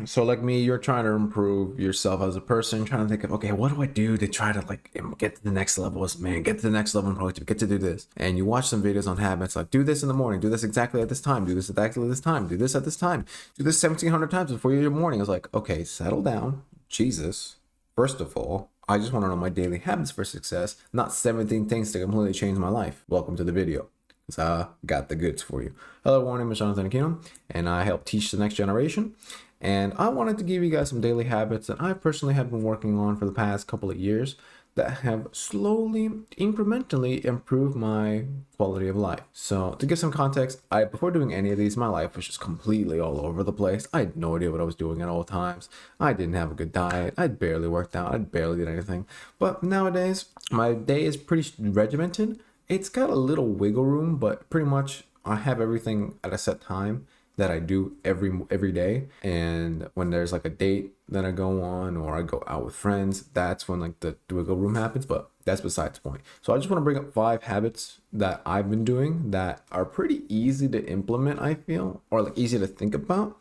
So like me, you're trying to improve yourself as a person, trying to think of, okay, what do I do to try to like get to the next level as a man, get to the next level in productivity, get to do this. And you watch some videos on habits like do this in the morning, do this exactly at this time, do this exactly at this time, do this at this time, do this 1700 times before your morning. It's like, okay, settle down. Jesus. First of all, I just want to know my daily habits for success, not 17 things to completely change my life. Welcome to the video. So I got the goods for you. Hello, my name is Jonathan Aquino, and I help teach the next generation. And I wanted to give you guys some daily habits that I personally have been working on for the past couple of years that have slowly, incrementally improved my quality of life. So to give some context, before doing any of these, my life was just completely all over the place. I had no idea what I was doing at all times. I didn't have a good diet. I barely worked out. I barely did anything. But nowadays, my day is pretty regimented. It's got a little wiggle room, but pretty much I have everything at a set time that I do every day. And when there's like a date that I go on or I go out with friends, that's when like the wiggle room happens. But that's besides the point. So I just want to bring up 5 habits that I've been doing that are pretty easy to implement, I feel, or like easy to think about.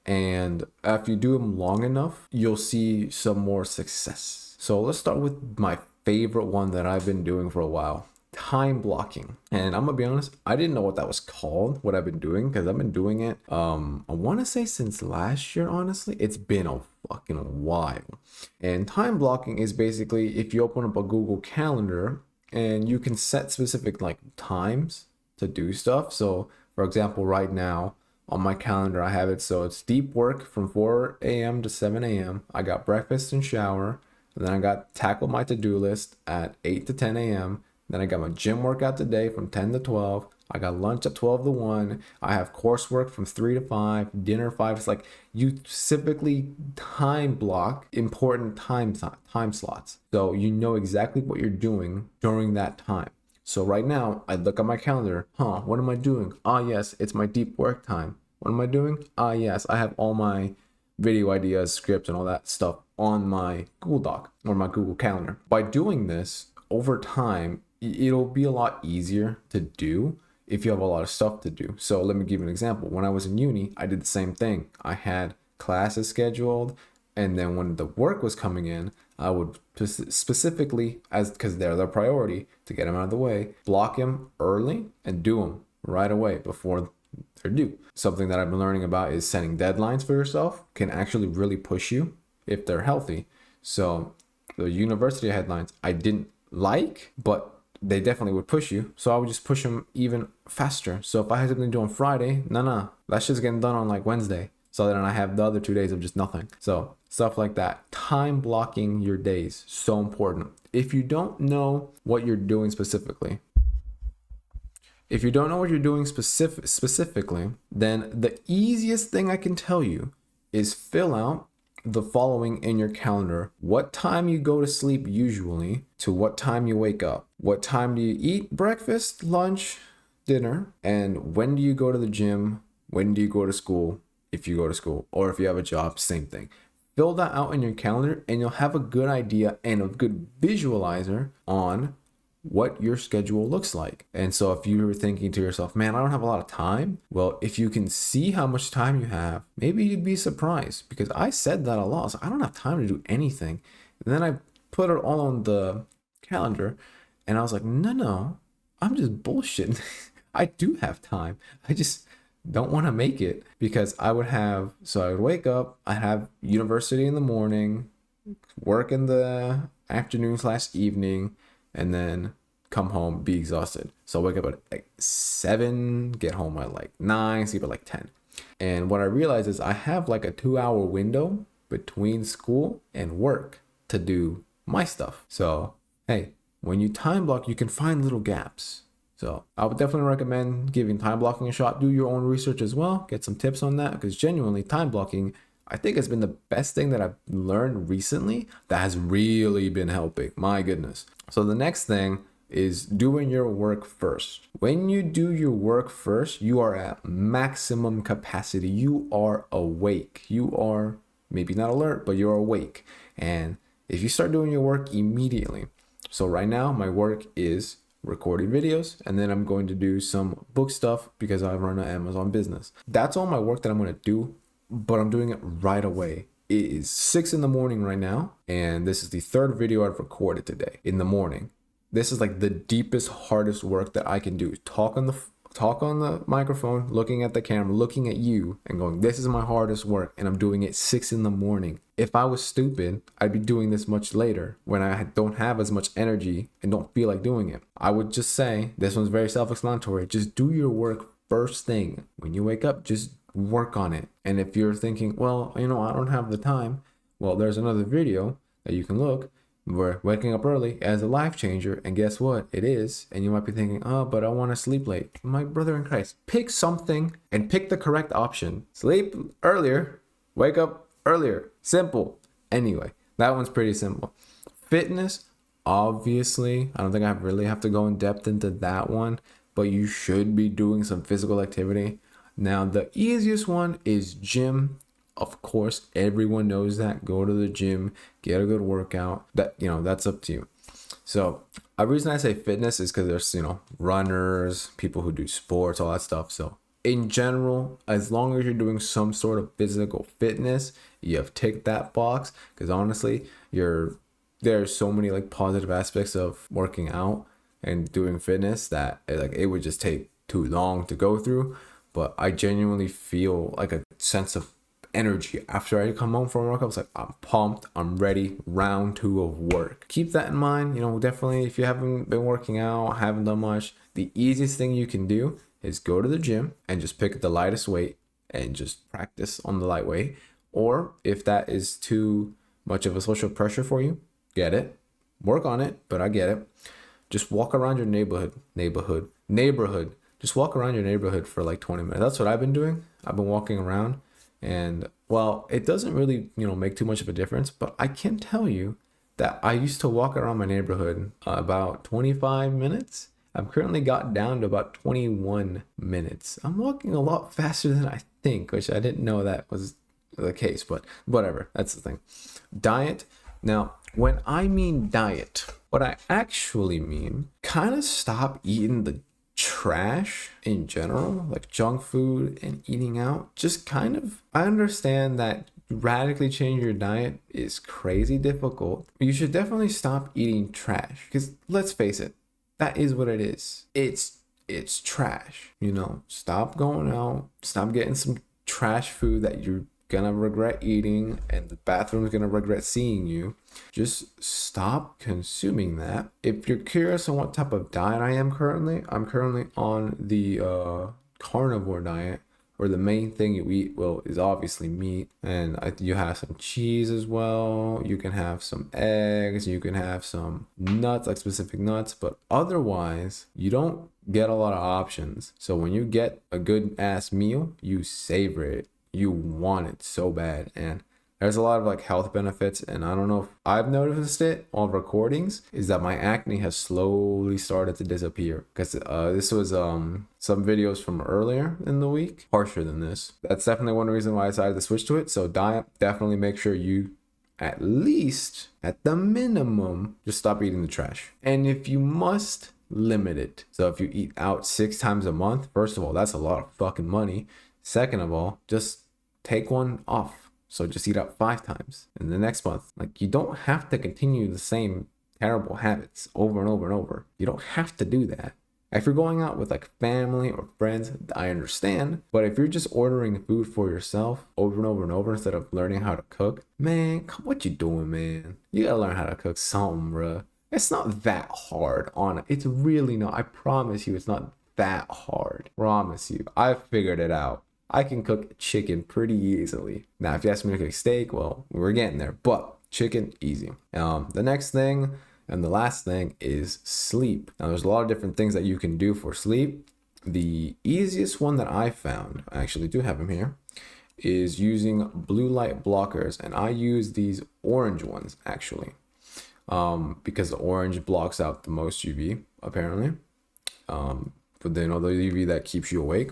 And if you do them long enough, you'll see some more success. So let's start with my favorite one that I've been doing for a while: time blocking. And I'm gonna be honest, I didn't know what that was called, what I've been doing, because I've been doing it I want to say since last year. Honestly, it's been a fucking while. And time blocking is basically if you open up a Google Calendar and you can set specific like times to do stuff. So for example, right now on my calendar I have it so it's deep work from 4 a.m. to 7 a.m. I got breakfast and shower, and then I got tackle my to-do list at 8 to 10 a.m. Then I got my gym workout today from 10 to 12. I got lunch at 12 to 1. I have coursework from 3 to 5, dinner 5. It's like you specifically time block important time slots. So you know exactly what you're doing during that time. So right now, I look at my calendar. What am I doing? Ah, yes, it's my deep work time. What am I doing? Ah, yes, I have all my video ideas, scripts, and all that stuff on my Google Doc or my Google Calendar. By doing this over time, it'll be a lot easier to do if you have a lot of stuff to do. So let me give you an example. When I was in uni, I did the same thing. I had classes scheduled, and then when the work was coming in, I would specifically, as because they're the priority, to get them out of the way, block them early and do them right away before they're due. Something that I've been learning about is setting deadlines for yourself can actually really push you if they're healthy. So the university headlines I didn't like, but they definitely would push you. So I would just push them even faster. So if I had something to do on Friday, that shit's getting done on like Wednesday. So then I have the other 2 days of just nothing. So stuff like that. Time blocking your days, so important. If you don't know what you're doing specifically, specifically, then the easiest thing I can tell you is fill out the following in your calendar: what time you go to sleep usually to what time you wake up, what time do you eat breakfast, lunch, dinner, and when do you go to the gym, when do you go to school, if you go to school, or if you have a job, same thing. Fill that out in your calendar and you'll have a good idea and a good visualizer on what your schedule looks like. And so if you were thinking to yourself, man, I don't have a lot of time. Well, if you can see how much time you have, maybe you'd be surprised, because I said that a lot. So I don't have time to do anything. And then I put it all on the calendar and I was like, no, I'm just bullshitting. I do have time. I just don't want to make it, because I would wake up, I'd have university in the morning, work in the afternoon/evening, and then come home, be exhausted. So I wake up at like 7, get home at like 9, sleep at like 10. And what I realized is I have like a 2-hour window between school and work to do my stuff. So, hey, when you time block, you can find little gaps. So I would definitely recommend giving time blocking a shot. Do your own research as well. Get some tips on that, because genuinely time blocking, I think, has been the best thing that I've learned recently that has really been helping. My goodness. So the next thing is doing your work first. When you do your work first, you are at maximum capacity. You are awake. You are maybe not alert, but you're awake. And if you start doing your work immediately, so right now my work is recording videos, and then I'm going to do some book stuff because I run an Amazon business. That's all my work that I'm going to do but I'm doing it right away. It is 6 in the morning right now, and this is the third video I've recorded today in the morning. This is like the deepest, hardest work that I can do. Talk on the microphone, looking at the camera, looking at you, and going, this is my hardest work, and I'm doing it 6 in the morning. If I was stupid, I'd be doing this much later when I don't have as much energy and don't feel like doing it. I would just say, this one's very self-explanatory, just do your work first thing. When you wake up, just work on it. And if you're thinking, well, I don't have the time, well, there's another video that you can look where waking up early as a life changer, and guess what? It is. And you might be thinking, oh, but I want to sleep late. My brother in Christ, pick something and pick the correct option. Sleep earlier, wake up earlier. Simple. Anyway, that one's pretty simple. Fitness, obviously, I don't think I really have to go in depth into that one, but you should be doing some physical activity. Now, the easiest one is gym. Of course, everyone knows that. Go to the gym, get a good workout. That's up to you. So a reason I say fitness is because there's, runners, people who do sports, all that stuff. So in general, as long as you're doing some sort of physical fitness, you have ticked that box. Because honestly, there's so many like positive aspects of working out and doing fitness that it would just take too long to go through. But I genuinely feel like a sense of energy after I come home from work. I was like, I'm pumped, I'm ready, round 2 of work. Keep that in mind. Definitely if you haven't been working out, haven't done much, the easiest thing you can do is go to the gym and just pick the lightest weight and just practice on the light weight. Or if that is too much of a social pressure for you, get it, work on it, but I get it. Just walk around your neighborhood. Just walk around your neighborhood for like 20 minutes. That's what I've been doing. I've been walking around, and well, it doesn't really, make too much of a difference, but I can tell you that I used to walk around my neighborhood about 25 minutes. I've currently got down to about 21 minutes. I'm walking a lot faster than I think, which I didn't know that was the case, but whatever. That's the thing. Diet. Now, when I mean diet, what I actually mean, kind of stop eating the trash in general, like junk food and eating out. Just I understand that radically change your diet is crazy difficult. You should definitely stop eating trash, because let's face it, that is what it is. It's trash. Stop going out, stop getting some trash food that you're gonna regret eating and the bathroom's gonna regret seeing you. Just stop consuming that. If you're curious on what type of diet I'm currently on the carnivore diet, where the main thing you eat is obviously meat, and you have some cheese as well. You can have some eggs, you can have some nuts, like specific nuts, but otherwise you don't get a lot of options. So when you get a good ass meal, you savor it. You want it so bad, and there's a lot of health benefits. And I don't know if I've noticed it on recordings, is that my acne has slowly started to disappear, because this was some videos from earlier in the week, harsher than this. That's definitely one reason why I decided to switch to it. So diet, definitely make sure you at least, at the minimum, just stop eating the trash. And if you must, limit it. So if you eat out 6 times a month, first of all, that's a lot of fucking money. Second of all, just take one off. So just eat out 5 times in the next month. You don't have to continue the same terrible habits over and over and over. You don't have to do that. If you're going out with family or friends, I understand. But if you're just ordering food for yourself over and over and over instead of learning how to cook, man, what you doing, man? You gotta learn how to cook something, bruh. It's not that hard on it. It's really not. I promise you, it's not that hard. Promise you. I've figured it out. I can cook chicken pretty easily. Now, if you ask me to cook steak, well, we're getting there. But chicken, easy. The next thing and the last thing is sleep. Now, there's a lot of different things that you can do for sleep. The easiest one that I found, I actually do have them here, is using blue light blockers. And I use these orange ones, actually, because the orange blocks out the most UV, apparently. But the UV that keeps you awake.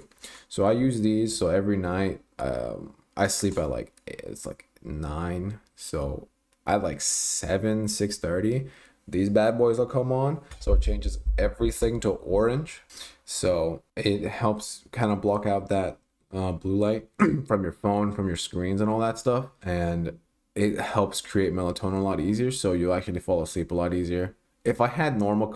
So I use these. So every night, I sleep at it's 9. So at 6:30, these bad boys will come on. So it changes everything to orange. So it helps kind of block out that blue light from your phone, from your screens, and all that stuff, and it helps create melatonin a lot easier. So you actually fall asleep a lot easier. If I had normal,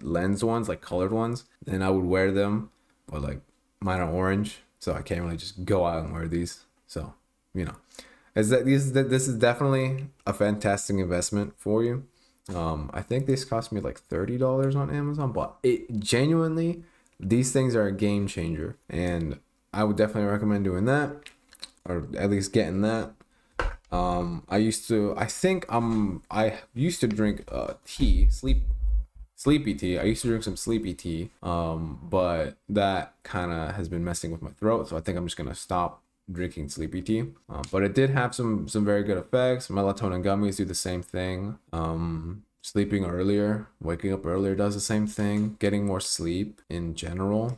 lens ones, like colored ones, then I would wear them, but like mine are orange, so I can't really just go out and wear these. So, you know, this is definitely a fantastic investment for you. I think this cost me like $30 on Amazon, but it genuinely, these things are a game changer, and I would definitely recommend doing that, or at least getting that. I used to, I used to drink tea, sleepy tea. I used to drink some sleepy tea, but that kind of has been messing with my throat, so I think I'm just gonna stop drinking sleepy tea. But it did have some very good effects. Melatonin gummies do the same thing. Sleeping earlier, waking up earlier does the same thing. Getting more sleep in general.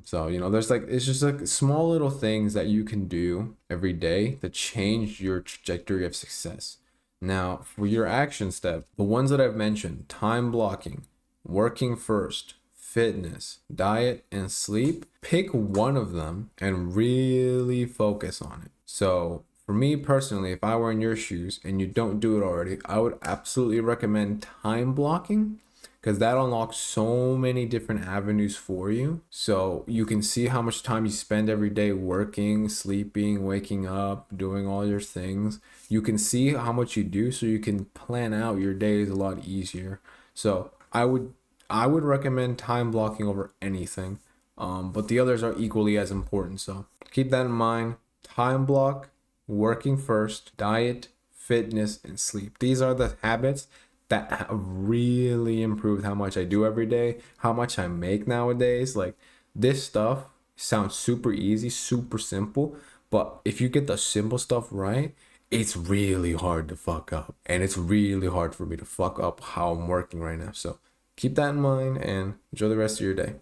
So you know, there's like, it's just like small little things that you can do every day to change your trajectory of success. Now, for your action step, the ones that I've mentioned: time blocking, working first, fitness, diet, and sleep, pick one of them and really focus on it. So for me personally, if I were in your shoes and you don't do it already, I would absolutely recommend time blocking, because that unlocks so many different avenues for you. So you can see how much time you spend every day working, sleeping, waking up, doing all your things. You can see how much you do, so you can plan out your days a lot easier. So I would recommend time blocking over anything. But the others are equally as important. So keep that in mind. Time block, working first, diet, fitness, and sleep. These are the habits that have really improved how much I do every day, how much I make nowadays. Like, this stuff sounds super easy, super simple, but if you get the simple stuff right, it's really hard to fuck up. And it's really hard for me to fuck up how I'm working right now. So keep that in mind and enjoy the rest of your day.